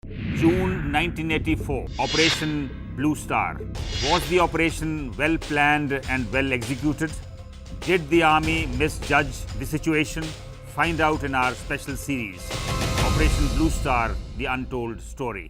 June 1984, Operation Blue Star. Was the operation well planned and well executed? Did the army misjudge the situation? Find out in our special series, Operation Blue Star, The Untold Story.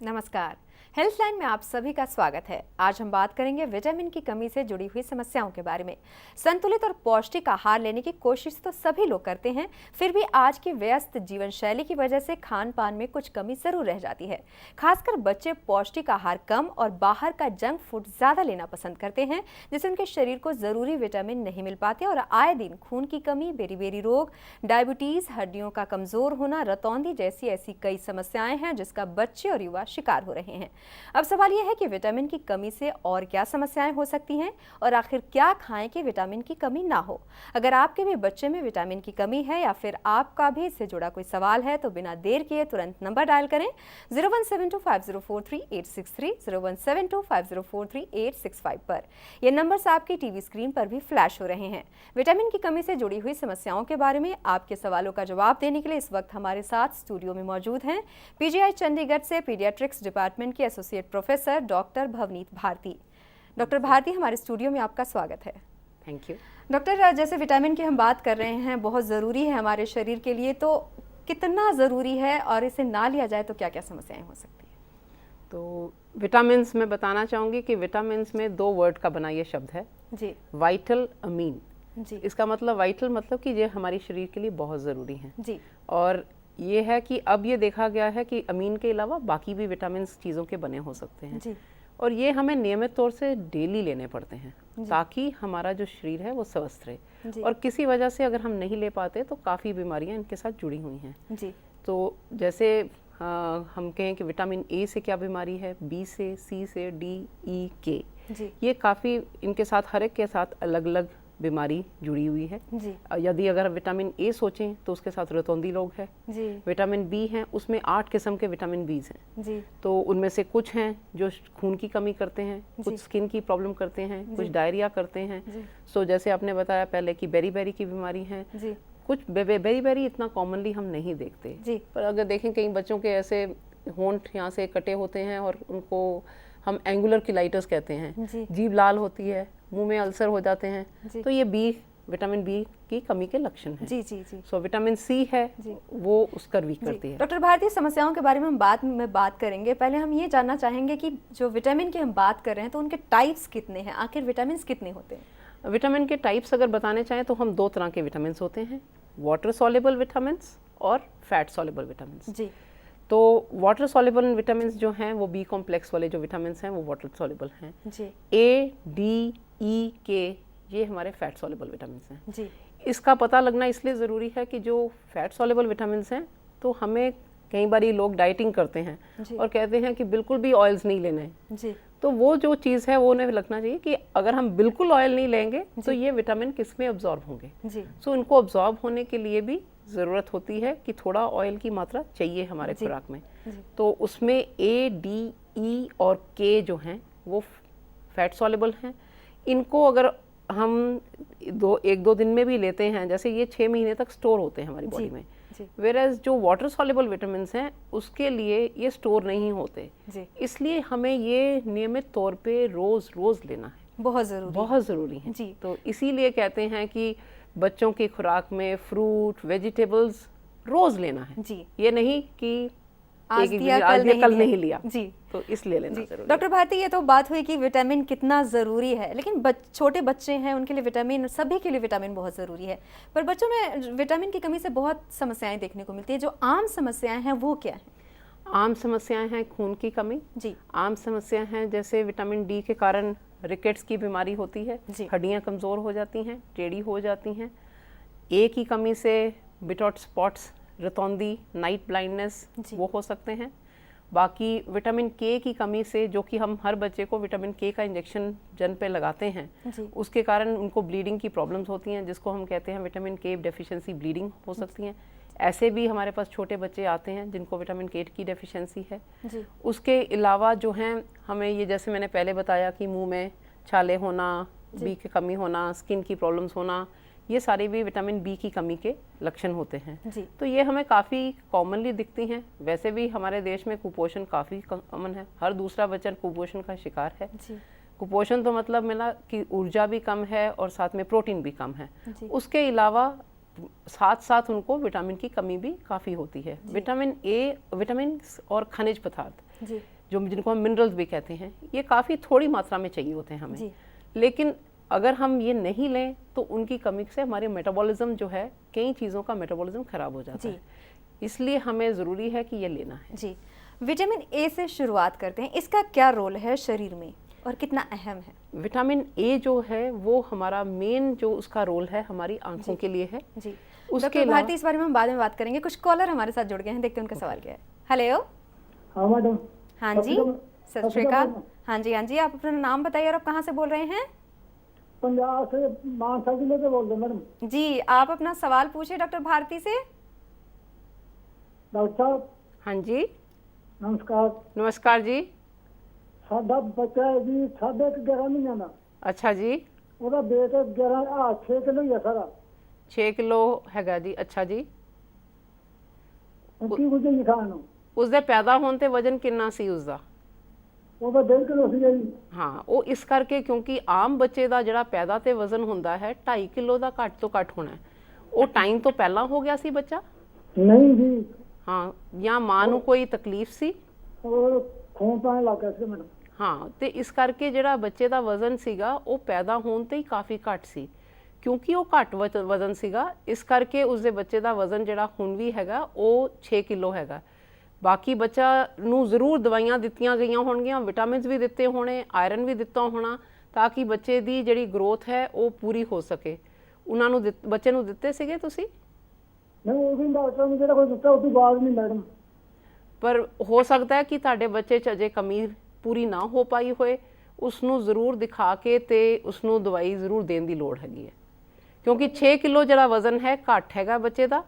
नमस्कार, हेल्थलाइन में आप सभी का स्वागत है। आज हम बात करेंगे विटामिन की कमी से जुड़ी हुई समस्याओं के बारे में। संतुलित और पौष्टिक आहार लेने की कोशिश तो सभी लोग करते हैं, फिर भी आज की व्यस्त जीवन शैली की वजह से खान पान में कुछ कमी जरूर रह जाती है। खासकर बच्चे पौष्टिक आहार कम और बाहर का जंक फूड ज्यादा लेना पसंद करते हैं, जिससे उनके शरीर को जरूरी विटामिन नहीं मिल पाते और आए दिन खून की कमी, बेरी-बेरी रोग, डायबिटीज, हड्डियों का कमजोर होना, रतौंधी जैसी ऐसी कई समस्याएं हैं जिसका बच्चे और युवा शिकार हो रहे हैं। अब सवाल यह है कि विटामिन की कमी से और क्या समस्याएं हो सकती हैं और आखिर क्या खाएं कि विटामिन की कमी ना हो। अगर आपके भी बच्चे में विटामिन की कमी है या फिर आपका भी इससे जुड़ा कोई सवाल है तो बिना देर किए तुरंत नंबर डायल करें 01725043-863, 01725043-865 पर। ये नंबर्स आपकी टीवी स्क्रीन पर भी फ्लैश हो रहे हैं। विटामिन की कमी से जुड़ी हुई समस्याओं के बारे में आपके सवालों का जवाब देने के लिए इस वक्त हमारे साथ स्टूडियो में मौजूद हैं पीजीआई चंडीगढ़ से पीडियाट्रिक्स डिपार्टमेंट की associate professor doctor Bhavneet Bharti. Doctor Bharti, हमारे स्टूडियो में आपका स्वागत है। Thank you. डॉक्टर, जैसे विटामिन की हम बात कर रहे हैं, बहुत ज़रूरी है हमारे शरीर के लिए, तो कितना ज़रूरी है और इसे ना लिया जाए तो क्या क्या समस्याएं हो सकती हैं? तो विटामिन्स में बताना चाहूँगी कि विटामिन्स में दो वर्ड का बना ये शब्द है जी। वाइटल अमीन। जी। इसका मतलब वाइटल मतलब कि ये हमारे शरीर के लिए बहुत ज़रूरी हैं। जी। और ये है कि अब ये देखा गया है कि अमीन के अलावा बाकी भी विटामिन्स चीज़ों के बने हो सकते हैं। जी। और ये हमें नियमित तौर से डेली लेने पड़ते हैं ताकि हमारा जो शरीर है वो स्वस्थ रहे। और किसी वजह से अगर हम नहीं ले पाते तो काफ़ी बीमारियां इनके साथ जुड़ी हुई हैं। जी। तो जैसे हम कहें कि विटामिन ए से क्या बीमारी है, बी से, सी से, डी, ई, के, ये काफ़ी इनके साथ हर एक के साथ अलग अलग बीमारी जुड़ी हुई है। यदि अगर विटामिन ए सोचें तो उसके साथ रतौंधी रोग है। विटामिन बी हैं, उसमें 8 किस्म के विटामिन बीज हैं। तो उनमें से कुछ हैं जो खून की कमी करते हैं, कुछ स्किन की प्रॉब्लम करते हैं, कुछ डायरिया करते हैं। सो जैसे आपने बताया पहले कि बेरी-बेरी की बीमारी है। कुछ बेरी-बेरी इतना कॉमनली हम नहीं देखते, पर अगर देखें कई बच्चों के ऐसे होंठ यहाँ से कटे होते हैं और उनको हम एंगुलर किलाइटिस कहते हैं, जीभ लाल होती है, मुंह में अल्सर हो जाते हैं, तो ये विटामिन बी की कमी के लक्षण हैं। जी जी जी। सो विटामिन सी है वो उसका वीक करती है। डॉक्टर भारती, समस्याओं के बारे में हम बाद में बात करेंगे। पहले हम ये जानना चाहेंगे कि जो विटामिन की हम बात कर रहे हैं तो उनके टाइप्स कितने हैं, आखिर विटामिन कितने होते हैं? विटामिन के टाइप्स अगर बताने चाहें तो हम दो तरह के विटामिन होते हैं, वाटर सॉल्युबल विटामिन और फैट सॉल्युबल विटामिन। जी। तो वाटर सॉल्युबल विटामिन जो हैं वो बी कॉम्प्लेक्स वाले जो विटामिन हैं वो वाटर सॉल्युबल हैं। जी। ए, डी, ई, के ये हमारे फैट सॉल्युबल विटामिन हैं। जी। इसका पता लगना इसलिए ज़रूरी है कि जो फैट सॉल्युबल विटामिन हैं तो हमें कई बार लोग डाइटिंग करते हैं और कहते हैं कि बिल्कुल भी ऑयल्स नहीं लेने हैं। जी। तो वो जो चीज़ है वो उन्हें लगना चाहिए कि अगर हम बिल्कुल ऑयल नहीं लेंगे तो ये विटामिन किस में अब्जॉर्ब होंगे। सो इनको अब्जॉर्ब होने के लिए भी ज़रूरत होती है कि थोड़ा ऑयल की मात्रा चाहिए हमारे खुराक में। तो उसमें ए, डी, ई और के जो हैं वो फैट सॉल्युबल हैं। इनको अगर हम एक दो दिन में भी लेते हैं, जैसे ये 6 महीने तक स्टोर होते हैं हमारी बॉडी में, वेयरएज जो वाटर सॉल्युबल विटामिन हैं उसके लिए ये स्टोर नहीं होते। इसलिए हमें ये नियमित तौर पे रोज लेना है, बहुत ज़रूरी है। तो इसीलिए कहते हैं कि बच्चों की खुराक में फ्रूट, वेजिटेबल्स रोज लेना है। ये नहीं कि आज दिया कल नहीं लिया। जी। तो इसलिए लेना जरूरी है। डॉक्टर भारती, ये तो बात हुई कि विटामिन कितना ज़रूरी है, लेकिन छोटे बच्चे हैं उनके लिए विटामिन, सभी के लिए विटामिन बहुत ज़रूरी है, पर बच्चों में विटामिन की कमी से बहुत समस्याएं देखने को मिलती है। जो आम समस्याएं हैं वो क्या है? आम समस्याएं हैं खून की कमी। जी। आम समस्याएं हैं जैसे विटामिन डी के कारण रिकेट्स की बीमारी होती है, हड्डियाँ कमज़ोर हो जाती हैं, टेढ़ी हो जाती हैं। ए की कमी से बिटॉट स्पॉट्स, रतौंधी, नाइट ब्लाइंडनेस वो हो सकते हैं। बाकी विटामिन के की कमी से, जो कि हम हर बच्चे को विटामिन के का इंजेक्शन जन पे लगाते हैं, उसके कारण उनको ब्लीडिंग की प्रॉब्लम्स होती हैं जिसको हम कहते हैं विटामिन के डेफिशिएंसी ब्लीडिंग हो सकती हैं। ऐसे भी हमारे पास छोटे बच्चे आते हैं जिनको विटामिन के की डेफिशिएंसी है जी। उसके अलावा जो हैं हमें ये, जैसे मैंने पहले बताया कि मुंह में छाले होना, बी की कमी होना, स्किन की प्रॉब्लम्स होना, ये सारी भी विटामिन बी की कमी के लक्षण होते हैं। जी। तो ये हमें काफ़ी कॉमनली दिखती हैं। वैसे भी हमारे देश में कुपोषण काफ़ी कॉमन है, हर दूसरा बच्चा कुपोषण का शिकार है। जी। कुपोषण तो मतलब मिला कि ऊर्जा भी कम है और साथ में प्रोटीन भी कम है। जी। उसके अलावा साथ साथ उनको विटामिन की कमी भी काफ़ी होती है। विटामिन ए, विटामिन और खनिज पदार्थ जी। जो जिनको हम मिनरल्स भी कहते हैं, ये काफ़ी थोड़ी मात्रा में चाहिए होते हैं हमें। जी। लेकिन अगर हम ये नहीं लें तो उनकी कमी से हमारे मेटाबॉलिज्म जो है, कई चीज़ों का मेटाबॉलिज्म खराब हो जाता है। इसलिए हमें ज़रूरी है कि ये लेना है। जी। विटामिन ए से शुरुआत करते हैं, इसका क्या रोल है शरीर में और कितना अहम है? विटामिन ए जो है वो हमारा मेन जो उसका रोल है हमारी आंखों के लिए है। जी। उसके डॉक्टर भारती, इस बारे में हम बाद में बात करेंगे। कुछ कॉलर हमारे साथ जुड़ गए हैं, देखते हैं उनका सवाल क्या है। हेलो। हाँ मैडम। हाँ जी, सत श्री अकाल। हाँ जी, हाँ जी, आप अपना नाम बताइए और आप कहाँ से बोल रहे हैं? पंजाब से मानसा जिले से बोल रहे मैडम। जी, आप अपना सवाल पूछिए डॉक्टर भारती से। डॉक्टर साहब। हाँ जी, नमस्कार। नमस्कार जी। साडा बच्चा है जी 11.5 महीने का। अच्छा जी। ਉਹਦਾ weight 6 किलो ही है सारा। 6 किलो हैगा जी। अच्छा जी। ਕੀ ਕੁਝ ਨਹੀਂ ਖਾਣ ਨੂੰ। ਉਸਦੇ ਪੈਦਾ ਹੋਣ ਤੇ ਵਜਨ ਕਿੰਨਾ ਸੀ ਉਸਦਾ? ਉਹਦਾ 1.5 ਕਿਲੋ ਸੀ ਜੀ। ਹਾਂ, ਉਹ ਇਸ ਕਰਕੇ ਕਿਉਂਕਿ ਆਮ ਬੱਚੇ ਦਾ ਜਿਹੜਾ ਪੈਦਾ ਤੇ ਵਜ਼ਨ ਹੁੰਦਾ ਹੈ 2.5 ਕਿਲੋ ਦਾ ਘੱਟ ਤੋਂ ਘੱਟ ਹੋਣਾ ਹੈ। ਉਹ ਟਾਈਮ ਤੋਂ ਪਹਿਲਾਂ ਹੋ ਗਿਆ ਸੀ ਬੱਚਾ? ਨਹੀਂ ਜੀ। ਹਾਂ, ਜਾਂ ਮਾਂ ਨੂੰ ਕੋਈ ਤਕਲੀਫ ਸੀ? ਉਹ ਖੂਨ ਪਾਣ ਲੱਗ ਗਿਆ ਸੀ ਮੈਡਮ। ਹਾਂ, ਤੇ ਇਸ ਕਰਕੇ ਜਿਹੜਾ ਬੱਚੇ ਦਾ ਵਜ਼ਨ ਸੀਗਾ ਉਹ ਪੈਦਾ ਹੋਣ ਤੇ ਹੀ ਕਾਫੀ ਘੱਟ ਸੀ। ਕਿਉਂਕਿ ਉਹ ਘੱਟ ਵਜ਼ਨ ਸੀਗਾ, ਇਸ ਕਰਕੇ ਉਸਦੇ ਬੱਚੇ ਦਾ ਵਜ਼ਨ ਜਿਹੜਾ ਹੁਣ ਵੀ ਹੈਗਾ ਉਹ 6 ਕਿਲੋ ਹੈਗਾ। ਬਾਕੀ ਬੱਚਾ ਨੂੰ ਜ਼ਰੂਰ ਦਵਾਈਆਂ ਦਿੱਤੀਆਂ ਗਈਆਂ ਹੋਣਗੀਆਂ, ਵਿਟਾਮਿਨਸ ਵੀ ਦਿੱਤੇ ਹੋਣੇ, ਆਇਰਨ ਵੀ ਦਿੱਤਾ ਹੋਣਾ, ਤਾਂ ਕਿ ਬੱਚੇ ਦੀ ਜਿਹੜੀ ਗਰੋਥ ਹੈ ਉਹ ਪੂਰੀ ਹੋ ਸਕੇ। ਉਹਨਾਂ ਨੂੰ ਬੱਚੇ ਨੂੰ ਦਿੱਤੇ ਸੀਗੇ ਤੁਸੀਂ? ਨਹੀਂ, ਉਹ ਵੀ ਡਾਕਟਰ ਨੇ ਜਿਹੜਾ ਕੋਈ ਦਿੱਤਾ ਉਹ ਤੋਂ ਬਾਅਦ ਨਹੀਂ ਮੈਡਮ। ਪਰ ਹੋ ਸਕਦਾ ਹੈ ਕਿ ਤੁਹਾਡੇ ਬੱਚੇ 'ਚ ਅਜੇ ਕਮੀ ਪੂਰੀ ਨਾ ਹੋ ਪਾਈ ਹੋਏ। ਉਸ ਨੂੰ ਜ਼ਰੂਰ ਦਿਖਾ ਕੇ ਤੇ ਉਸ ਨੂੰ ਦਵਾਈ ਜ਼ਰੂਰ ਦੇਣ ਦੀ ਲੋੜ ਹੈਗੀ ਹੈ, ਕਿਉਂਕਿ 6 ਕਿਲੋ ਜਿਹੜਾ ਵਜ਼ਨ ਹੈ ਘੱਟ ਹੈਗਾ ਬੱਚੇ ਦਾ।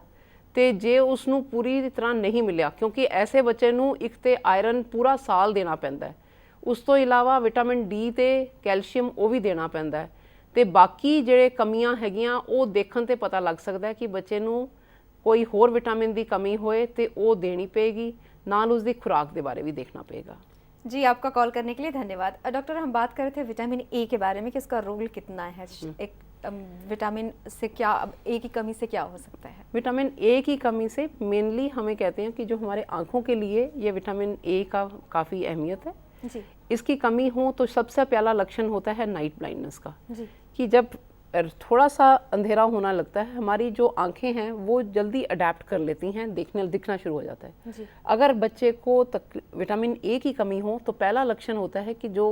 ਤੇ ਜੇ ਉਸ ਨੂੰ ਪੂਰੀ ਤਰ੍ਹਾਂ ਨਹੀਂ ਮਿਲਿਆ, ਕਿਉਂਕਿ ਐਸੇ ਬੱਚੇ ਨੂੰ ਇੱਕ ਤੇ ਆਇਰਨ ਪੂਰਾ ਸਾਲ ਦੇਣਾ ਪੈਂਦਾ ਹੈ, ਉਸ ਤੋਂ ਇਲਾਵਾ ਵਿਟਾਮਿਨ ਡੀ ਤੇ ਕੈਲਸ਼ੀਅਮ ਉਹ ਵੀ ਦੇਣਾ ਪੈਂਦਾ ਹੈ, ਤੇ ਬਾਕੀ ਜਿਹੜੇ ਕਮੀਆਂ ਹੈਗੀਆਂ ਉਹ ਦੇਖਣ ਤੇ ਪਤਾ ਲੱਗ ਸਕਦਾ ਹੈ ਕਿ ਬੱਚੇ ਨੂੰ ਕੋਈ ਹੋਰ विटामिन ਦੀ ਕਮੀ ਹੋਏ ਤੇ ਉਹ ਦੇਣੀ ਪਏਗੀ, ਨਾਲ ਉਸ ਦੀ खुराक के बारे भी देखना पड़ेगा। जी, आपका कॉल करने के लिए धन्यवाद। डॉक्टर, हम बात कर रहे थे विटामिन ए के बारे में कि इसका रोल कितना है। एक विटामिन से क्या, ए की कमी से क्या हो सकता है? विटामिन ए की कमी से मेनली हमें कहते हैं कि जो हमारे आँखों के लिए ये विटामिन ए का काफ़ी अहमियत है। जी। इसकी कमी हो तो सबसे पहला लक्षण होता है नाइट ब्लाइंडनेस का। जी। कि जब थोड़ा सा अंधेरा होना लगता है, हमारी जो आंखें हैं वो जल्दी अडेप्ट कर लेती हैं, दिखना शुरू हो जाता है। जी। अगर बच्चे को विटामिन ए की कमी हो तो पहला लक्षण होता है कि जो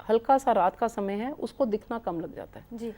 हल्का सा रात का समय है उसको दिखना कम लग जाता है। जी।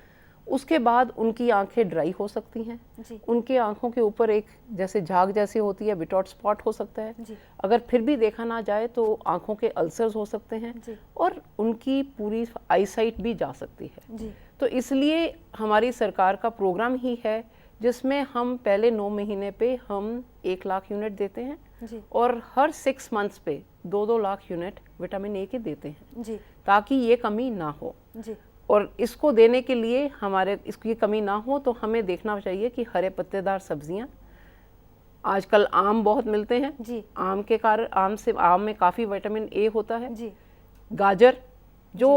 उसके बाद उनकी आंखें ड्राई हो सकती हैं। जी। उनके आंखों के ऊपर एक जैसे झाग जैसी होती है, बिटॉट स्पॉट हो सकता है। जी। अगर फिर भी देखा ना जाए तो आंखों के अल्सर्स हो सकते हैं। जी। और उनकी पूरी आईसाइट भी जा सकती है। जी। तो इसलिए हमारी सरकार का प्रोग्राम ही है जिसमें हम पहले 9 महीने पे हम 1 लाख यूनिट देते हैं। जी। और हर 6 मंथ्स पे 2-2 लाख यूनिट विटामिन ए के देते हैं। जी। ताकि ये कमी ना हो। जी। और इसको देने के लिए हमारे इसकी कमी ना हो तो हमें देखना चाहिए कि हरे पत्तेदार सब्जियां, आजकल आम बहुत मिलते हैं। जी। आम के कारण आम में काफ़ी विटामिन ए होता है। जी। गाजर, जो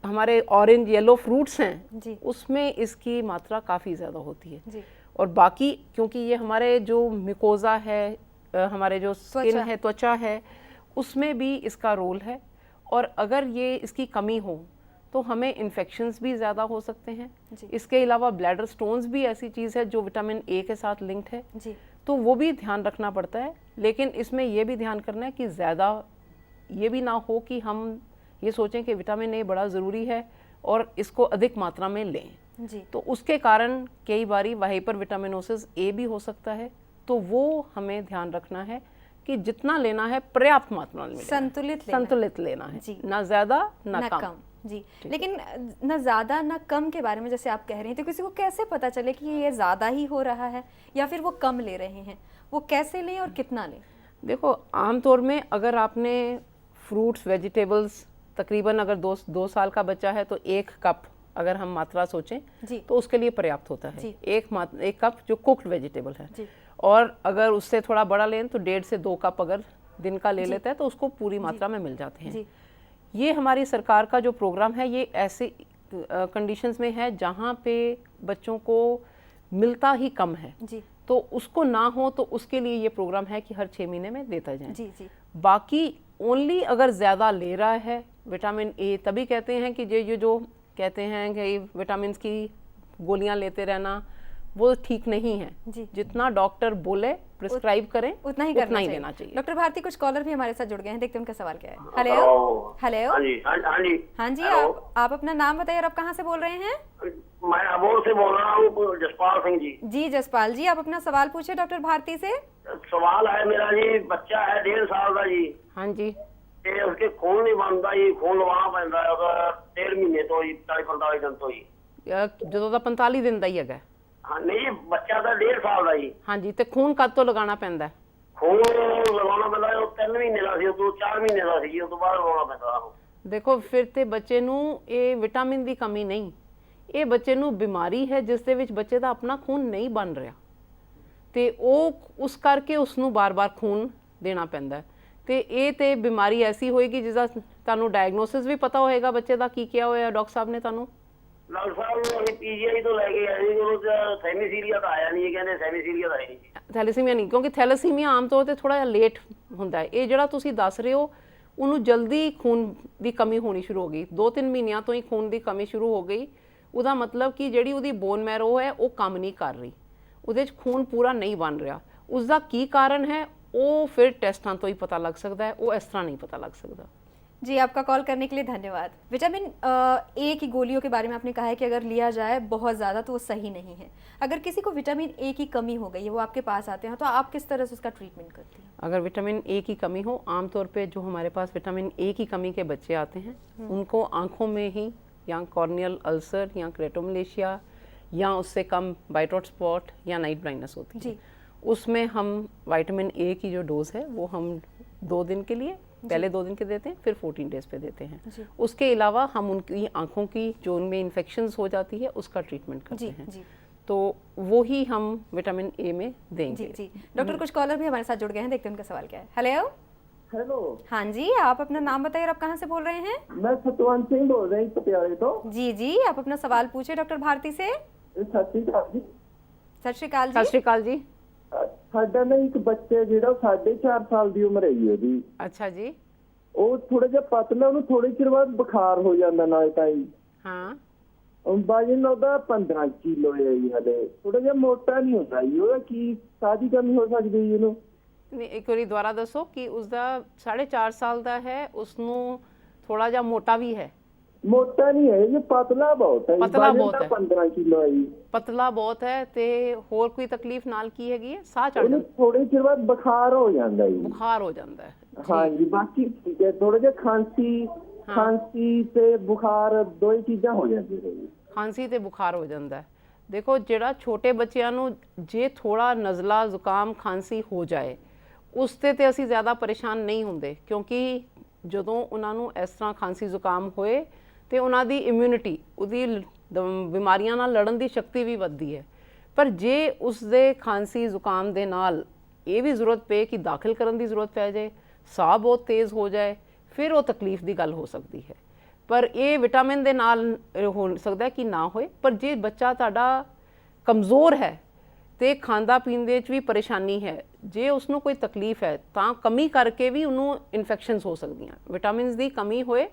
हमारे ऑरेंज येलो फ्रूट्स हैं, जी। उसमें इसकी मात्रा काफ़ी ज़्यादा होती है। जी। और बाकी क्योंकि ये हमारे जो मिकोज़ा है, हमारे जो स्किन है, त्वचा है, उसमें भी इसका रोल है। और अगर ये इसकी कमी हो तो हमें इन्फेक्शंस भी ज़्यादा हो सकते हैं। इसके अलावा ब्लैडर स्टोन्स भी ऐसी चीज़ है जो विटामिन ए के साथ लिंक्ड है। जी। तो वो भी ध्यान रखना पड़ता है। लेकिन इसमें ये भी ध्यान करना है कि ज़्यादा ये भी ना हो कि हम ये सोचें कि विटामिन ए बड़ा ज़रूरी है और इसको अधिक मात्रा में लें। जी। तो उसके कारण कई बारी हाइपर विटामिनोसिस ए भी हो सकता है। तो वो हमें ध्यान रखना है कि जितना लेना है पर्याप्त मात्रा में संतुलित लेना है जी। ना ज्यादा ना कम कम। जी। लेकिन न ज्यादा न कम के बारे में जैसे आप कह रहे हैं, तो किसी को कैसे पता चले कि ये ज्यादा ही हो रहा है या फिर वो कम ले रहे हैं? वो कैसे लें और कितना लें? देखो, आमतौर में अगर आपने फ्रूट्स वेजिटेबल्स तकरीबन अगर दो साल का बच्चा है तो 1 कप अगर हम मात्रा सोचें जी। तो उसके लिए पर्याप्त होता है। एक कप जो कुक्ड वेजिटेबल है जी। और अगर उससे थोड़ा बड़ा लें तो 1.5 से 2 कप अगर दिन का ले लेता है तो उसको पूरी मात्रा में मिल जाते हैं। ये हमारी सरकार का जो प्रोग्राम है ये ऐसे कंडीशंस में है जहाँ पे बच्चों को मिलता ही कम है जी। तो उसको ना हो तो उसके लिए ये प्रोग्राम है कि हर 6 महीने में देता जाए। जी जी। बाकी ओनली अगर ज़्यादा ले रहा है विटामिन ए, तभी कहते हैं कि ये जो कहते हैं कि विटामिन की गोलियां लेते रहना वो ठीक नहीं है। जितना डॉक्टर बोले प्रिस्क्राइब करें उतना ही लेना चाहिए। डॉक्टर भारती, कुछ कॉलर भी हमारे साथ जुड़ गए हैं, देखते हैं उनका सवाल क्या है। Hello hello. हाँ जी, आप अपना नाम बताइए और आप कहाँ से बोल रहे हैं? मैं अबोर से बोल रहा हूँ, जसपाल सिंह जी। जी जसपाल जी, आप अपना सवाल पूछे डॉक्टर भारती से। सवाल है मेरा जी, बच्चा है 1.5 साल का जी। हाँ जी। ते उसके खून नहीं बनता जी, खून लवाना पैंदा है 13 महीने तो 40-45 दिन तो ही जो 45 दिन ਦਾ ਹੀ ਹੈਗਾ। हाँ नहीं, बच्चा था 1.5 साल का जी। हाँ जी, ਤੇ खून कद तो लगाना ਪੈਂਦਾ है? खून लगाना पैंदा है 3 ਮਹੀਨੇ ਦਾ ਸੀ, ਉਦੋਂ 4 ਮਹੀਨੇ ਦਾ ਸੀ ਜੀ, ਉਸ ਤੋਂ ਬਾਅਦ ਲਵਾਉਣਾ ਪੈਂਦਾ। ਦੇਖੋ ਫਿਰ ਤੇ ਬੱਚੇ ਨੂੰ ਇਹ ਵਿਟਾਮਿਨ ਦੀ ਕਮੀ ਨਹੀਂ, ਇਹ ਬੱਚੇ ਨੂੰ ਬਿਮਾਰੀ ਹੈ ਜਿਸ ਦੇ ਵਿੱਚ ਬੱਚੇ ਦਾ ਆਪਣਾ ਖੂਨ ਨਹੀਂ ਬਣ ਰਿਹਾ ਤੇ ਉਹ ਉਸ ਕਰਕੇ ਉਸ ਨੂੰ ਬਾਰ-ਬਾਰ ਖੂਨ ਦੇਣਾ ਪੈਂਦਾ ਤੇ ਇਹ ਤੇ ਬਿਮਾਰੀ ਐਸੀ ਹੋਏਗੀ ਜਿਸ ਦਾ ਤੁਹਾਨੂੰ ਡਾਇਗਨੋਸਿਸ ਵੀ ਪਤਾ ਹੋਏਗਾ ਬੱਚੇ ਦਾ ਕੀ ਕਿਹਾ ਹੋਇਆ ਡਾਕਟਰ ਸਾਹਿਬ ਨੇ ਤੁਹਾਨੂੰ? ਡਾਕਟਰ ਸਾਹਿਬ ਅਸੀਂ ਪੀਜੀਆਈ ਤੋਂ ਲੈ ਕੇ ਆਏ ਜੀ, ਉਹ ਥੈਲੇਸੀਮੀਆ ਤਾਂ ਆਇਆ ਨਹੀਂ, ਕਹਿੰਦੇ ਥੈਲੇਸੀਮੀਆ ਤਾਂ ਹੈ ਨਹੀਂ। ਥੈਲੇਸੀਮੀਆ ਨਹੀਂ, ਕਿਉਂਕਿ ਥੈਲੇਸੀਮੀਆ ਆਮ ਤੌਰ ਤੇ ਥੋੜਾ ਜਿਹਾ ਲੇਟ ਹੁੰਦਾ ਹੈ। ਇਹ ਜਿਹੜਾ ਤੁਸੀਂ ਦੱਸ ਰਹੇ ਹੋ ਉਹਨੂੰ ਜਲਦੀ ਖੂਨ ਦੀ ਕਮੀ ਹੋਣੀ ਸ਼ੁਰੂ ਹੋ ਗਈ, 2-3 ਮਹੀਨਿਆਂ ਤੋਂ ਹੀ ਖੂਨ ਦੀ ਕਮੀ ਸ਼ੁਰੂ ਹੋ ਗਈ। ਉਹਦਾ ਮਤਲਬ ਕਿ ਜਿਹੜੀ ਉਹਦੀ ਬੋਨ ਮੈਰੋ ਹੈ ਉਹ ਕੰਮ ਨਹੀਂ ਕਰ ਰਹੀ, ਉਹਦੇ 'ਚ ਖੂਨ ਪੂਰਾ ਨਹੀਂ ਬਣ ਰਿਹਾ। ਉਸ ਦਾ ਕੀ ਕਾਰਨ ਹੈ ਉਹ ਫਿਰ ਟੈਸਟਾਂ ਤੋਂ ਹੀ ਪਤਾ ਲੱਗ ਸਕਦਾ ਹੈ, ਉਹ ਇਸ ਤਰ੍ਹਾਂ नहीं पता लग सकता। जी, आपका कॉल करने के लिए धन्यवाद। विटामिन ए की गोलियों के बारे में आपने कहा है कि अगर लिया जाए बहुत ज़्यादा तो वो सही नहीं है। अगर किसी को विटामिन ए की कमी हो गई है, वो आपके पास आते हैं, तो आप किस तरह से उसका ट्रीटमेंट करती हैं? अगर विटामिन ए की कमी हो, आमतौर पे जो हमारे पास विटामिन ए की कमी के बच्चे आते हैं उनको आँखों में ही या कॉर्नियल अल्सर या क्रेटोमलेशिया या उससे कम बाइटोट स्पॉट या नाइट ब्लाइंडनेस होती है। उसमें हम विटामिन ए की जो डोज है वो हम 2 दिन के लिए, पहले 2 दिन के देते हैं, फिर 14 डेज पे देते हैं। उसके अलावा हम उनकी आंखों की जो उनमें इन्फेक्शंस हो जाती है उसका ट्रीटमेंट करते हैं। तो वो ही हम विटामिन ए में देंगे। जी। डॉक्टर, कुछ कॉलर भी हमारे साथ जुड़ गए हैं, देखते हैं उनका सवाल क्या है। Hello hello. हाँ जी, आप अपना नाम बताइए और आप कहाँ से बोल रहे हैं? मैं सतवंत सिंह बोल रही हूँ पटियाले तो। जी, आप अपना सवाल पूछे डॉक्टर भारती से। सत श्री अकाल जी। सत श्री अकाल जी। सत श्री अकाल जी। ਸਾਡਾ ਨਾ ਇੱਕ ਬੱਚਾ ਜਿਹੜਾ 4.5 ਸਾਲ ਦੀ ਉਮਰ ਹੈਗੀ ਉਹਦੀ। ਅੱਛਾ ਜੀ। ਉਹ ਥੋੜਾ ਜਿਹਾ ਪਤਲਾ, ਉਹਨੂੰ ਥੋੜੇ ਚਿਰ ਬਾਅਦ ਬੁਖਾਰ ਹੋ ਜਾਂਦਾ ਨਾਲ ਤਾਂ ਜੀ। ਹਾਂ। ਵਜਨ ਉਹਦਾ 15 ਕਿਲੋ ਹੈ ਜੀ, ਹਲੇ ਥੋੜਾ ਜਿਹਾ ਮੋਟਾ ਨਹੀਂ ਹੁੰਦਾ ਜੀ। ਉਹਦਾ ਕੀ ਕਾਹਦੀ ਕਮੀ ਹੋ ਸਕਦੀ ਜੀ ਇਹਨੂੰ? ਇੱਕ ਵਾਰੀ ਦੁਬਾਰਾ ਦੱਸੋ ਕਿ ਉਸਦਾ 4.5 ਸਾਲ ਦਾ ਹੈ, ਉਸਨੂੰ ਥੋੜਾ ਜਿਹਾ ਮੋਟਾ ਵੀ ਹੈ? ਮੋਟਾ ਨਹੀਂ ਹੈ ਜੀ, ਪਤਲਾ ਬਹੁਤ ਹੈ। ਪਤਲਾ ਬਹੁਤ ਹੈ, 15 ਕਿਲੋ ਹੈ ਜੀ। ਪਤਲਾ ਬਹੁਤ ਹੈ ਤੇ ਹੋਰ ਕੋਈ ਤਕਲੀਫ ਨਾਲ ਕੀ ਹੈਗੀ ਹੈ? ਸਾਹ ਚੜ ਜਾਂਦਾ, ਥੋੜੇ ਚਿਰ ਬਾਅਦ ਬੁਖਾਰ ਹੋ ਜਾਂਦਾ ਜੀ। ਬੁਖਾਰ ਹੋ ਜਾਂਦਾ ਹੈ। ਹਾਂ ਜੀ, ਬਾਕੀ ਠੀਕ ਹੈ। ਥੋੜਾ ਜਿਹਾ ਖਾਂਸੀ ਤੇ ਬੁਖਾਰ ਦੋ ਹੀ ਚੀਜ਼ਾਂ ਹੋ ਜਾਂਦੀਆਂ ਜੀ। ਖਾਂਸੀ ਤੇ ਬੁਖਾਰ ਹੋ ਜਾਂਦਾ ਹੈ। ਦੇਖੋ, ਜਿਹੜਾ ਛੋਟੇ ਬੱਚਿਆਂ ਨੂੰ ਜੇ ਥੋੜਾ ਨਜ਼ਲਾ ਜ਼ੁਕਾਮ ਖਾਂਸੀ ਹੋ ਜਾਏ ਉਸ ਤੇ ਅਸੀਂ ਜ਼ਿਆਦਾ ਪਰੇਸ਼ਾਨ ਨਹੀਂ ਹੁੰਦੇ, ਕਿਉਂਕਿ ਜਦੋਂ ਉਹਨਾਂ ਨੂੰ ਇਸ ਤਰ੍ਹਾਂ ਖਾਂਸੀ ਜ਼ੁਕਾਮ ਹੋਏ ਤੇ ਉਹਨਾਂ ਦੀ ਇਮਿਊਨਿਟੀ, ਉਹਦੀ ਬਿਮਾਰੀਆਂ ਨਾਲ ਲੜਨ ਦੀ ਸ਼ਕਤੀ ਵੀ ਵੱਧਦੀ ਹੈ। ਪਰ ਜੇ ਉਸ ਦੇ ਖਾਂਸੀ ਜ਼ੁਕਾਮ ਦੇ ਨਾਲ ਇਹ ਵੀ ਜ਼ਰੂਰਤ ਪਏ ਕਿ ਦਾਖਲ ਕਰਨ ਦੀ ਜ਼ਰੂਰਤ ਪੈ ਜਾਏ, ਸਾਹ ਬਹੁਤ ਤੇਜ਼ ਹੋ ਜਾਏ, ਫਿਰ ਉਹ ਤਕਲੀਫ ਦੀ ਗੱਲ ਹੋ ਸਕਦੀ ਹੈ। ਪਰ ਇਹ ਵਿਟਾਮਿਨ ਦੇ ਨਾਲ ਹੋ ਸਕਦਾ ਕਿ ਨਾ ਹੋਏ। ਪਰ ਜੇ ਬੱਚਾ ਤੁਹਾਡਾ ਕਮਜ਼ੋਰ ਹੈ ਤੇ ਖਾਂਦਾ ਪੀਣ ਦੇ ਵਿੱਚ ਵੀ ਪਰੇਸ਼ਾਨੀ ਹੈ, ਜੇ ਉਸ ਨੂੰ ਕੋਈ ਤਕਲੀਫ ਹੈ ਤਾਂ ਕਮੀ ਕਰਕੇ ਵੀ ਉਹਨੂੰ ਇਨਫੈਕਸ਼ਨਸ ਹੋ ਸਕਦੀਆਂ। ਵਿਟਾਮਿਨਸ ਦੀ ਕਮੀ ਹੋਏ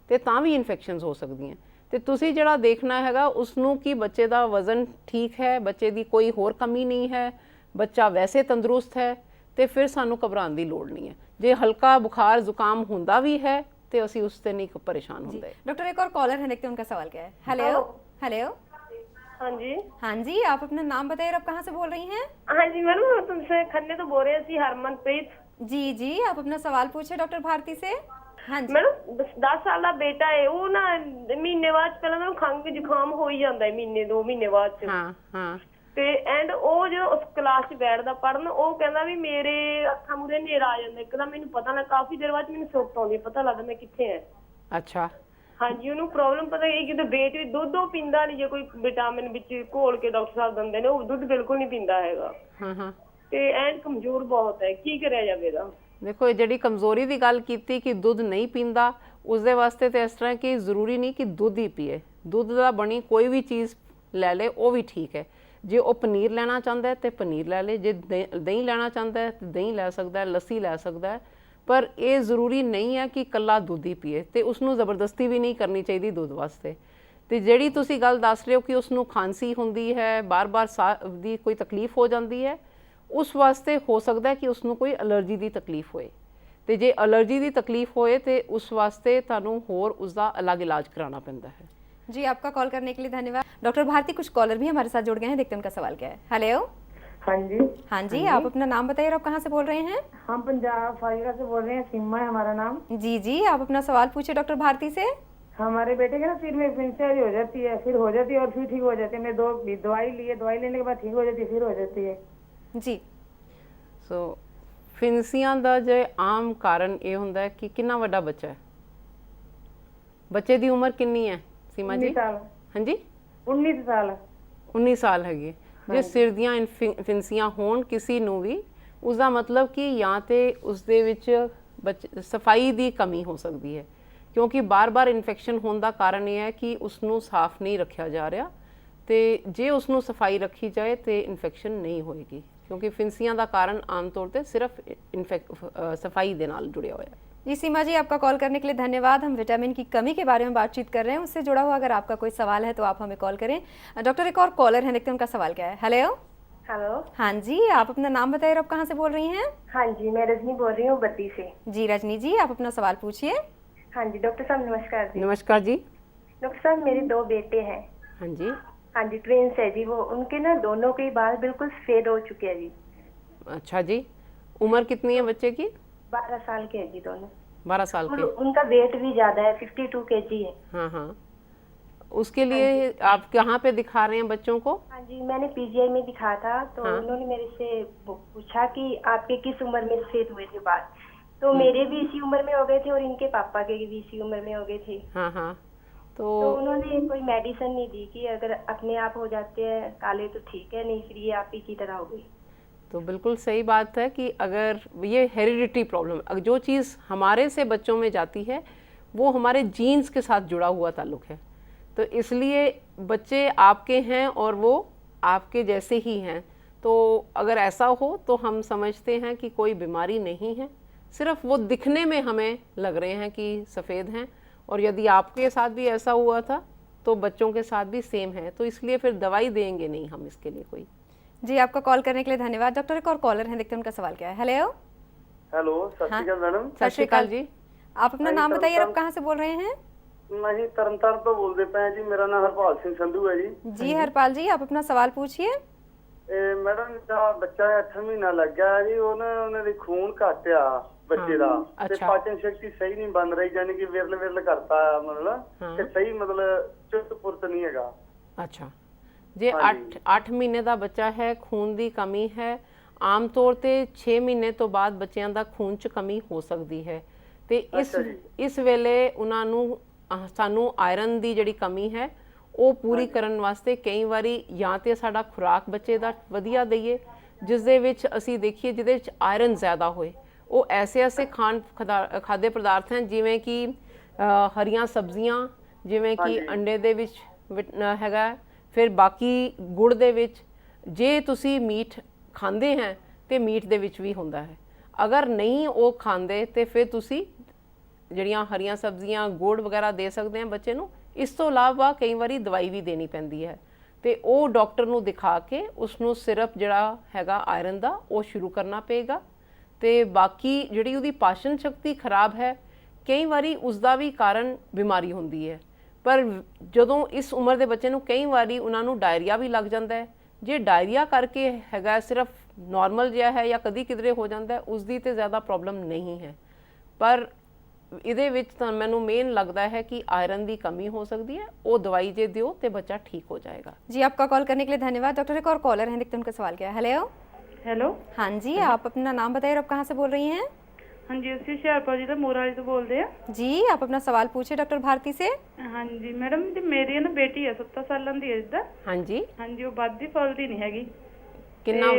ਤੇ ਤਾਂ ਵੀ ਇਨਫੈਕਸ਼ਨਸ ਹੋ ਸਕਦੀਆਂ। ਤੇ ਤੁਸੀਂ ਜਿਹੜਾ ਦੇਖਣਾ ਹੈਗਾ ਉਸ ਨੂੰ ਕਿ ਬੱਚੇ ਦਾ ਵਜ਼ਨ ਠੀਕ ਹੈ, ਬੱਚੇ ਦੀ ਕੋਈ ਹੋਰ ਕਮੀ ਨਹੀਂ ਹੈ, ਬੱਚਾ ਵੈਸੇ ਤੰਦਰੁਸਤ ਹੈ, ਤੇ ਫਿਰ ਸਾਨੂੰ ਘਬਰਾਉਣ ਦੀ ਲੋੜ ਨਹੀਂ ਹੈ। ਜੇ ਹਲਕਾ बुखार जुकाम ਹੁੰਦਾ ਵੀ ਹੈ ਤੇ ਅਸੀਂ ਉਸ ਤੇ ਨਹੀਂ परेशान ਹੁੰਦੇ। डॉक्टर, एक और कॉलर है, देखते हैं उनका सवाल क्या है। Hello hello. हाँ जी, आप अपना नाम बताइए, आप कहाँ से बोल रही हैं? हाँ जी मैडम, तुमसे खन्ने तो बोल रहे सी हरमनप्रीत जी जी, आप अपना सवाल पूछे डॉक्टर भारती से। हाँ जी मैडम 10 ਸਾਲ ਦਾ ਬੇਟਾ ਹੈ, ਉਹ ਨਾ ਮਹੀਨੇ ਬਾਅਦ ਪਹਿਲਾਂ ਤਾਂ ਖੰਘ ਜ਼ੁਕਾਮ ਹੋ ਹੀ ਜਾਂਦਾ ਹੈ, ਮਹੀਨੇ 2 ਮਹੀਨੇ ਬਾਅਦ ਚ। ਹਾਂ ਹਾਂ ਤੇ ਐਂਡ ਉਹ ਜੋ ਉਸ ਕਲਾਸ 'ਚ ਬੈਠਦਾ ਪੜਨ, ਉਹ ਕਹਿੰਦਾ ਵੀ ਮੇਰੇ ਅੱਖਾਂ ਮੂਰੇ ਹਨੇਰਾ ਆ ਜਾਂਦਾ ਇੱਕਦਮ, ਮੈਨੂੰ ਪਤਾ ਨਾ ਕਾਫੀ ਦੇਰ ਬਾਅਦ ਮੈਨੂੰ ਸੁੱਤ ਆਉਂਦੀ, ਪਤਾ ਲੱਗਦਾ ਮੈਂ ਕਿੱਥੇ ਆ। ਅੱਛਾ ਹਾਂਜੀ, ਉਹਨੂੰ ਪ੍ਰੋਬਲਮ ਪਤਾ ਇਹ ਕਿ ਵੇਟ ਵੀ ਦੁੱਧ ਉਹ ਪੀਂਦਾ ਨਹੀਂ, ਜੇ ਕੋਈ ਵਿਟਾਮਿਨ ਵਿੱਚ ਘੋਲ ਕੇ ਡਾਕਟਰ ਸਾਹਿਬ ਦਿੰਦੇ ਨੇ, ਉਹ ਦੁੱਧ ਬਿਲਕੁਲ ਨਹੀਂ ਪੀਂਦਾ ਹੈਗਾ ਹਾਂ ਹਾਂ ਤੇ ਐਂਡ ਕਮਜ਼ੋਰ ਬਹੁਤ ਹੈ, ਕੀ ਕਰਿਆ ਜਾਵੇ ਇਹਦਾ? ਦੇਖੋ ਇਹ ਜਿਹੜੀ ਕਮਜ਼ੋਰੀ ਦੀ ਗੱਲ ਕੀਤੀ ਕਿ ਦੁੱਧ ਨਹੀਂ ਪੀਂਦਾ, ਉਸ ਦੇ ਵਾਸਤੇ ਤੇ ਇਸ ਤਰ੍ਹਾਂ ਕਿ ਜ਼ਰੂਰੀ ਨਹੀਂ ਕਿ ਦੁੱਧ ਹੀ ਪੀਏ, ਦੁੱਧ ਦਾ ਬਣੀ ਕੋਈ ਵੀ ਚੀਜ਼ ਲੈ ਲੇ ਉਹ ਵੀ ਠੀਕ ਹੈ। ਜੇ ਉਹ ਪਨੀਰ ਲੈਣਾ ਚਾਹੁੰਦਾ ਹੈ ਤੇ ਪਨੀਰ ਲੈ ਲੇ, ਜੇ ਦਹੀਂ ਲੈਣਾ ਚਾਹੁੰਦਾ ਹੈ ਤੇ ਦਹੀਂ ਲੈ ਸਕਦਾ ਹੈ, ਲੱਸੀ ਲੈ ਸਕਦਾ ਹੈ, ਪਰ ਇਹ ਜ਼ਰੂਰੀ ਨਹੀਂ ਹੈ ਕਿ ਇਕੱਲਾ ਦੁੱਧ ਹੀ ਪੀਏ ਤੇ ਉਸਨੂੰ ਜ਼ਬਰਦਸਤੀ ਵੀ ਨਹੀਂ ਕਰਨੀ ਚਾਹੀਦੀ ਦੁੱਧ ਵਾਸਤੇ। ਤੇ ਜਿਹੜੀ ਤੁਸੀਂ ਗੱਲ ਦੱਸ ਰਹੇ ਹੋ ਕਿ ਉਸਨੂੰ ਖਾਂਸੀ ਹੁੰਦੀ ਹੈ, ਬਾਰ-ਬਾਰ ਸਾਹ ਦੀ ਕੋਈ ਤਕਲੀਫ ਹੋ ਜਾਂਦੀ ਹੈ, ਉਸ ਵਾਸਤੇ ਹੋ ਸਕਦਾ ਹੈ ਕਿ ਉਸਨੂੰ ਕੋਈ ਐਲਰਜੀ ਦੀ ਤਕਲੀਫ ਹੋਏ, ਤੇ ਜੇ ਐਲਰਜੀ ਦੀ ਤਕਲੀਫ ਹੋਏ ਤੇ ਉਸ ਵਾਸਤੇ ਤੁਹਾਨੂੰ ਹੋਰ ਉਸਦਾ ਅਲੱਗ ਇਲਾਜ कराना ਪੈਂਦਾ ਹੈ। जी, आपका कॉल करने के लिए धन्यवाद। डॉक्टर भारती, कुछ कॉलर भी हमारे साथ जुड़ गए हैं, देखते हैं उनका सवाल क्या है। हेलो। हाँ जी। हाँ जी, आप अपना नाम बताइए और आप कहाँ से बोल रहे हैं? हम पंजाब फाजिला से बोल रहे हैं, सीमा है हमारा नाम। जी जी, आप अपना सवाल पूछिए डॉक्टर भारती से। हमारे बेटे के ना सिर में फिंसियारी हो जाती है, फिर हो जाती है और फिर ठीक हो जाती है। मैं दवाई ली है, दवाई लेने के बाद ठीक हो जाती है, फिर हो जाती है। जी। ਸੋ ਫਿੰਸੀਆਂ ਦਾ ਜੇ ਆਮ ਕਾਰਨ ਇਹ ਹੁੰਦਾ ਹੈ ਕਿ ਕਿੰਨਾ ਵੱਡਾ ਬੱਚਾ ਹੈ, ਬੱਚੇ ਦੀ ਉਮਰ ਕਿੰਨੀ ਹੈ ਸੀਮਾ ਜੀ? 19 ਸਾਲ। ਹਾਂਜੀ 19 ਸਾਲ। 19 ਸਾਲ ਹੈਗੀ। ਜੇ ਸਿਰ ਦੀਆਂ ਫਿੰਸੀਆਂ ਹੋਣ ਕਿਸੇ ਨੂੰ ਵੀ, ਉਸ ਦਾ ਮਤਲਬ ਕਿ ਜਾਂ ਤੇ ਉਸ ਦੇ ਵਿੱਚ ਸਫਾਈ ਦੀ ਕਮੀ ਹੋ ਸਕਦੀ ਹੈ, ਕਿਉਂਕਿ ਬਾਰ-ਬਾਰ ਇਨਫੈਕਸ਼ਨ ਹੋਣ ਦਾ ਕਾਰਨ ਇਹ ਹੈ ਕਿ ਉਸ ਨੂੰ ਸਾਫ਼ ਨਹੀਂ ਰੱਖਿਆ ਜਾ ਰਿਹਾ, ਤੇ ਜੇ ਉਸ ਨੂੰ ਸਫਾਈ ਰੱਖੀ ਜਾਏ ਤੇ ਇਨਫੈਕਸ਼ਨ ਨਹੀਂ ਹੋਏਗੀ, क्योंकि फिंसियां का कारण आमतौर पर सिर्फ सफाई के नाल जुड़े हुआ है। जी सीमा जी, आपका कॉल करने के लिए धन्यवाद। हम विटामिन की कमी के बारे में बातचीत कर रहे हैं, उससे जुड़ा हुआ अगर आपका कोई सवाल है तो आप हमें कॉल करें। डॉक्टर, एक और कॉलर हैं, देखते हैं उनका सवाल क्या है। हेलो। हेलो। हाँ जी, आप अपना नाम बताइए और आप कहाँ से बोल रही हैं? हाँ जी, मैं रजनी बोल रही हूँ बद्दी से। जी रजनी जी, आप अपना सवाल पूछिए। हाँ जी डॉक्टर साहब नमस्कार जी। नमस्कार जी। डॉक्टर साहब मेरे 2 बेटे हैं। हाँ जी। हाँ जी, ट्विंस है जी, वो उनके ना दोनों के बाल बिल्कुल सफेद हो चुके हैं जी। अच्छा जी, उम्र कितनी है बच्चे की? 12 साल के हैं जी दोनों। 12 साल के। उनका वेट भी ज्यादा है, 52 kg है। हाँ हाँ, उसके लिए आप कहाँ पे दिखा रहे हैं बच्चों को? हाँ जी, मैंने पीजीआई में दिखा था, तो हाँ। उन्होंने मेरे से पूछा कि आपके किस उम्र में सफेद हुए थे बाल, तो मेरे भी इसी उम्र में हो गए थे और इनके पापा के भी इसी उम्र में हो गए थे। हाँ हाँ, तो उन्होंने कोई मेडिसिन नहीं दी कि अगर अपने आप हो जाते हैं काले तो ठीक है, नहीं फिर ये आप ही की तरह हो गई। तो बिल्कुल सही बात है कि अगर ये हेरिडिटी प्रॉब्लम, अगर जो चीज़ हमारे से बच्चों में जाती है वो हमारे जीन्स के साथ जुड़ा हुआ ताल्लुक है, तो इसलिए बच्चे आपके हैं और वो आपके जैसे ही हैं। तो अगर ऐसा हो तो हम समझते हैं कि कोई बीमारी नहीं है, सिर्फ वो दिखने में हमें लग रहे हैं कि सफ़ेद हैं, और यदि आपके साथ भी ऐसा हुआ था तो बच्चों के साथ भी सेम है, तो इसलिए फिर दवाई देंगे नहीं हम इसके लिए कोई। जी, आपका कॉल करने के लिए धन्यवाद। डॉक्टर, एक और कॉलर हैं, देखते हैं उनका सवाल क्या है। हेलो। हेलो, सत श्री अकाल मैडम। सत श्री अकाल जी। आप अपना नाम बताइए और आप कहाँ से बोल रहे हैं? मैं जी तरनताਰਨ ਤੋਂ ਬੋਲਦੇ ਪਏ ਜੀ, ਮੇਰਾ ਨਾਮ ਹਰਪਾਲ ਸਿੰਘ ਸੰਧੂ ਹੈ ਜੀ। जी हरपाल जी, आप अपना सवाल पूछिए। ਮੈਡਮ ਦਾ ਬੱਚਾ 8 ਮਹੀਨਾ ਲੱਗਾ ਜੀ, ਉਹਨਾਂ ਦੇ ਖੂਨ ਘੱਟ ਆ ਬੱਚੇ ਦਾ, ਤੇ ਪਾਚਨ ਸ਼ਕਤੀ ਸਹੀ ਨਹੀਂ ਬਣ ਰਹੀ, ਯਾਨੀ ਕਿ ਵਿਰਲ ਵਿਰਲ ਕਰਤਾ ਮਤਲਬ, ਤੇ ਸਹੀ ਮਤਲਬ ਚੁਸਤ ਪੁਰਤ ਨਹੀਂ ਹੈਗਾ। अच्छा, ਜੇ 8 ਮਹੀਨੇ ਦਾ ਬੱਚਾ ਹੈ, ਖੂਨ ਦੀ ਕਮੀ ਹੈ, ਆਮ ਤੌਰ ਤੇ 6 ਮਹੀਨੇ ਤੋਂ ਬਾਅਦ ਬੱਚਿਆਂ ਦਾ ਖੂਨ 'ਚ ਕਮੀ ਹੋ ਸਕਦੀ ਹੈ, ਤੇ ਇਸ ਵੇਲੇ ਉਹਨਾਂ ਨੂੰ ਸਾਨੂੰ ਆਇਰਨ ਦੀ ਜਿਹੜੀ ਕਮੀ ਹੈ ਉਹ ਪੂਰੀ ਕਰਨ ਵਾਸਤੇ ਕਈ ਵਾਰੀ ਜਾਂ ਤੇ ਸਾਡਾ ਖੁਰਾਕ ਬੱਚੇ ਦਾ ਵਧੀਆ ਦਈਏ, ਜਿਸ ਦੇ ਵਿੱਚ ਅਸੀਂ ਦੇਖੀਏ ਜਿਹਦੇ ਵਿੱਚ ਆਇਰਨ ਜ਼ਿਆਦਾ ਹੋਏ। ਉਹ ਐਸੇ ਖਾਦੇ ਪਦਾਰਥ ਹਨ ਜਿਵੇਂ ਕਿ ਹਰੀਆਂ ਸਬਜ਼ੀਆਂ, ਜਿਵੇਂ ਕਿ ਅੰਡੇ ਦੇ ਵਿੱਚ ਹੈਗਾ, ਫਿਰ ਬਾਕੀ ਗੁੜ ਦੇ ਵਿੱਚ, ਜੇ ਤੁਸੀਂ ਮੀਟ ਖਾਂਦੇ ਹੈ ਤੇ ਮੀਟ ਦੇ ਵਿੱਚ ਵੀ ਹੁੰਦਾ ਹੈ। ਅਗਰ ਨਹੀਂ ਉਹ ਖਾਂਦੇ ਤੇ ਫਿਰ ਤੁਸੀਂ ਜਿਹੜੀਆਂ ਹਰੀਆਂ ਸਬਜ਼ੀਆਂ, ਗੁੜ ਵਗੈਰਾ ਦੇ ਸਕਦੇ ਹਾਂ ਬੱਚੇ ਨੂੰ। ਇਸ ਤੋਂ ਇਲਾਵਾ ਕਈ ਵਾਰੀ ਦਵਾਈ ਵੀ ਦੇਣੀ ਪੈਂਦੀ ਹੈ, ਤੇ ਉਹ ਡਾਕਟਰ ਨੂੰ ਦਿਖਾ ਕੇ ਉਸ ਨੂੰ ਸਿਰਪ ਜਿਹੜਾ ਹੈਗਾ ਆਇਰਨ ਦਾ ਉਹ ਸ਼ੁਰੂ ਕਰਨਾ ਪਏਗਾ। ਤੇ ਬਾਕੀ ਜਿਹੜੀ ਉਹਦੀ ਪਾਚਨ ਸ਼ਕਤੀ ਖਰਾਬ ਹੈ, ਕਈ ਵਾਰੀ ਉਸ ਦਾ ਵੀ ਕਾਰਨ ਬਿਮਾਰੀ ਹੁੰਦੀ ਹੈ, ਪਰ ਜਦੋਂ ਇਸ ਉਮਰ ਦੇ ਬੱਚੇ ਨੂੰ ਕਈ ਵਾਰੀ ਉਹਨਾਂ ਨੂੰ ਡਾਇਰੀਆ ਵੀ ਲੱਗ ਜਾਂਦਾ ਹੈ। ਜੇ ਡਾਇਰੀਆ ਕਰਕੇ ਹੈਗਾ ਸਿਰਫ ਨੋਰਮਲ ਜਿਹਾ ਹੈ ਜਾਂ ਕਦੀ ਕਿਧਰੇ ਹੋ ਜਾਂਦਾ ਹੈ, ਉਸ ਦੀ ਤੇ ਜ਼ਿਆਦਾ ਪ੍ਰੋਬਲਮ ਨਹੀਂ ਹੈ। ਪਰ ਇਹਦੇ ਵਿੱਚ ਤਾਂ ਮੈਨੂੰ ਮੇਨ ਲੱਗਦਾ है कि आयरन की कमी हो सकती है, वो दवाई जे दियो तो बच्चा ठीक हो जाएगा। जी आपका कॉल करने के लिए धन्यवाद। डॉक्टर एक और कॉलर हैं, देखते हैं उनका सवाल क्या है। हेलो हेलो, हाँ जी, आप अपना नाम बताइए और आप कहाँ से बोल रही हैं? हाँ जी, ਅਸੀਂ ਹੁਸ਼ਿਆਰਪੁਰ ਜ਼ਿਲ੍ਹਾ ਮੋਰਾਲੀ ਤੋਂ ਬੋਲਦੇ ਆ। जी आप अपना सवाल पूछिए डॉक्टर भारती से। हाँ जी मैडम जी, ਮੇਰੀ ਨਾ ਬੇਟੀ ਹੈ 7 ਸਾਲਾਂ ਦੀ ਏਜ ਦਾ। ਹਾਂਜੀ ਹਾਂਜੀ, ਉਹ ਵੱਧਦੀ ਫੁੱਲਦੀ ਨਹੀਂ ਹੈਗੀ। ਕਿੰਨਾ?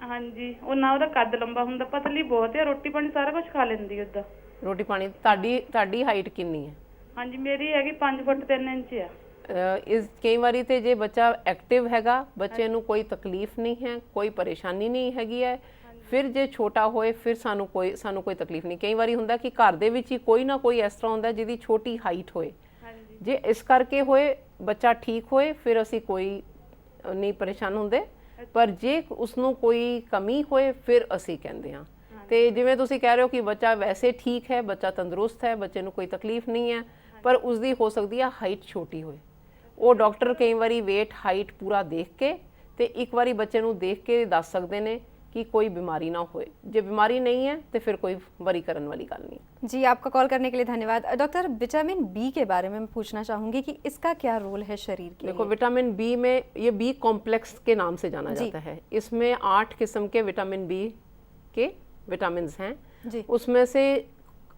ਹਾਂਜੀ, ਉਹ ਨਾ ਉਹਦਾ ਕੱਦ ਲੰਬਾ ਹੁੰਦਾ, ਪਤਲੀ ਬਹੁਤ ਹੈ, ਰੋਟੀ ਪਾਣੀ ਸਾਰਾ ਕੁਝ ਖਾ ਲੈਂਦੀ ਉਹਦਾ। ਰੋਟੀ ਪਾਣੀ ਤੁਹਾਡੀ ਹਾਈਟ ਕਿੰਨੀ ਹੈ? ਹਾਂਜੀ, ਮੇਰੀ ਹੈਗੀ 5 ਫੁੱਟ 3 ਇੰਚ ਆ। ਇਸ ਕਈ ਵਾਰੀ ਤੇ ਜੇ ਬੱਚਾ ਐਕਟਿਵ ਹੈਗਾ, ਬੱਚੇ ਨੂੰ ਕੋਈ ਤਕਲੀਫ ਨਹੀਂ ਹੈ, ਕੋਈ ਪਰੇਸ਼ਾਨੀ ਨਹੀਂ ਹੈਗੀ ਹੈ, ਫਿਰ ਜੇ ਛੋਟਾ ਹੋਏ ਫਿਰ ਸਾਨੂੰ ਕੋਈ ਤਕਲੀਫ ਨਹੀਂ। ਕਈ ਵਾਰੀ ਹੁੰਦਾ ਕਿ ਘਰ ਦੇ ਵਿੱਚ ਹੀ ਕੋਈ ਨਾ ਕੋਈ ਇਸ ਤਰ੍ਹਾਂ ਹੁੰਦਾ ਜਿਹਦੀ ਛੋਟੀ ਹਾਈਟ ਹੋਏ, ਜੇ ਇਸ ਕਰਕੇ ਹੋਏ ਬੱਚਾ ਠੀਕ ਹੋਏ ਫਿਰ ਅਸੀਂ ਕੋਈ ਨਹੀਂ ਪਰੇਸ਼ਾਨ ਹੁੰਦੇ, ਪਰ ਜੇ ਉਸਨੂੰ ਕੋਈ ਕਮੀ ਹੋਏ ਫਿਰ ਅਸੀਂ ਕਹਿੰਦੇ ਹਾਂ। ਤੇ ਜਿਵੇਂ ਤੁਸੀਂ ਕਹਿ ਰਹੇ ਹੋ ਕਿ ਬੱਚਾ ਵੈਸੇ ਠੀਕ ਹੈ, ਬੱਚਾ ਤੰਦਰੁਸਤ ਹੈ, ਬੱਚੇ ਨੂੰ ਕੋਈ ਤਕਲੀਫ ਨਹੀਂ ਹੈ, ਪਰ ਉਸਦੀ ਹੋ ਸਕਦੀ ਹੈ ਹਾਈਟ ਛੋਟੀ ਹੋਏ। ਉਹ ਡਾਕਟਰ ਕਈ ਵਾਰੀ weight ਹਾਈਟ ਪੂਰਾ ਦੇਖ ਕੇ ਤੇ ਇੱਕ ਵਾਰੀ ਬੱਚੇ ਨੂੰ ਦੇਖ ਕੇ ਦੱਸ ਸਕਦੇ ਨੇ कि कोई बीमारी ना होए। जे बीमारी नहीं है तो फिर कोई वरी करने वाली गल नहीं। जी आपका कॉल करने के लिए धन्यवाद। डॉक्टर विटामिन बी के बारे में मैं पूछना चाहूँगी कि इसका क्या रोल है शरीर के? देखो विटामिन बी में ये बी कॉम्प्लेक्स के नाम से जाना जाता है। इसमें 8 किस्म के विटामिन बी के विटामिन हैं। उसमें से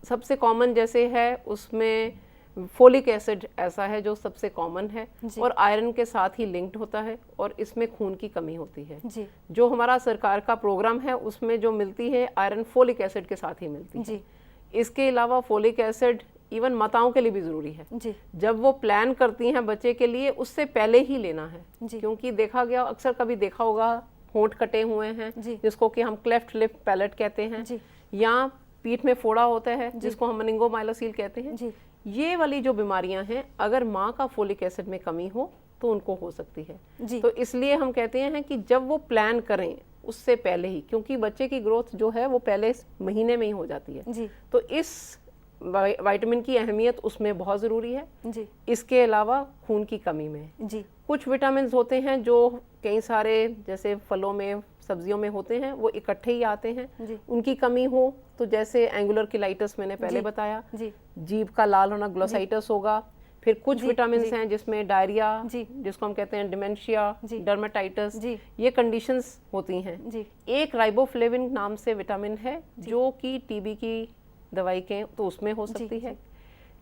सबसे कॉमन जैसे है उसमें फोलिक एसिड ऐसा है जो सबसे कॉमन है और आयरन के साथ ही लिंक्ड होता है और इसमें खून की कमी होती है। जो हमारा सरकार का प्रोग्राम है उसमें जो मिलती है आयरन फोलिक एसिड के साथ ही मिलती है। इसके अलावा फोलिक एसिड इवन माताओं के लिए भी ज़रूरी है। जब वो प्लान करती हैं बच्चे के लिए उससे पहले ही लेना है, क्योंकि देखा गया अक्सर कभी देखा होगा होंठ कटे हुए हैं जिसको कि हम क्लेफ्ट लिप पैलेट कहते हैं, या पीठ में फोड़ा होता है जिसको हम मेनिंगोमाइलोसील कहते हैं। ये वाली जो बीमारियां हैं अगर माँ का फोलिक एसिड में कमी हो तो उनको हो सकती है। तो इसलिए हम कहते हैं कि जब वो प्लान करें उससे पहले ही, क्योंकि बच्चे की ग्रोथ जो है वो पहले महीने में ही हो जाती है, तो इस विटामिन की अहमियत उसमें बहुत ज़रूरी है। इसके अलावा खून की कमी में कुछ विटामिन होते हैं जो कई सारे जैसे फलों में सब्जियों में होते हैं वो इकट्ठे ही आते हैं, उनकी कमी हो तो जैसे एंगुलर किलाइटिस मैंने पहले बताया, जीभ का लाल होना ग्लोसाइटिस होगा। फिर कुछ विटामिन हैं जिसमें डायरिया जिसको हम कहते हैं डिमेंशिया, डर्मेटाइटिस, ये कंडीशंस होती हैं। एक राइबोफ्लेविन नाम से विटामिन है जो कि टीबी की दवाई के तो उसमें हो सकती है।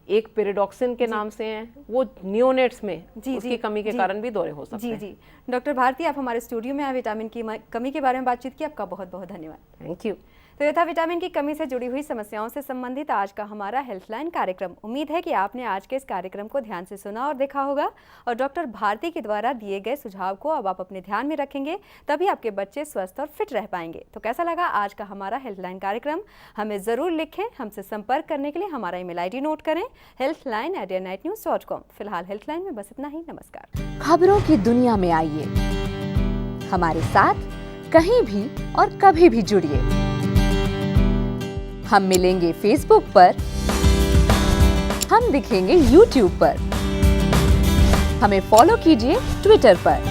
एक पेरिडॉक्सिन के नाम से हैं, वो नियोनेट्स में उसकी कमी के कारण भी दौरे हो सकते हैं। डॉक्टर भारती आप हमारे स्टूडियो में आए, विटामिन की कमी के बारे में बातचीत की, आपका बहुत बहुत धन्यवाद। Thank you. तो यह था विटामिन की कमी से जुड़ी हुई समस्याओं से संबंधित आज का हमारा हेल्थलाइन कार्यक्रम। उम्मीद है कि आपने आज के इस कार्यक्रम को ध्यान से सुना और देखा होगा और डॉक्टर भारती के द्वारा दिए गए सुझाव को अब आप अपने ध्यान में रखेंगे, तभी आपके बच्चे स्वस्थ और फिट रह पाएंगे। तो कैसा लगा आज का हमारा हेल्थलाइन कार्यक्रम? हमें ज़रूर लिखें। हमसे संपर्क करने के लिए हमारा ईमेल ID नोट करें healthline@nightnews.com। फिलहाल हेल्थलाइन में बस इतना ही। नमस्कार। खबरों की दुनिया में आइए, हमारे साथ कहीं भी और कभी भी जुड़िए। हम मिलेंगे फेसबुक पर, हम दिखेंगे यूट्यूब पर, हमें फॉलो कीजिए ट्विटर पर।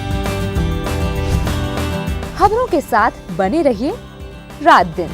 खबरों के साथ बने रहिए रात दिन।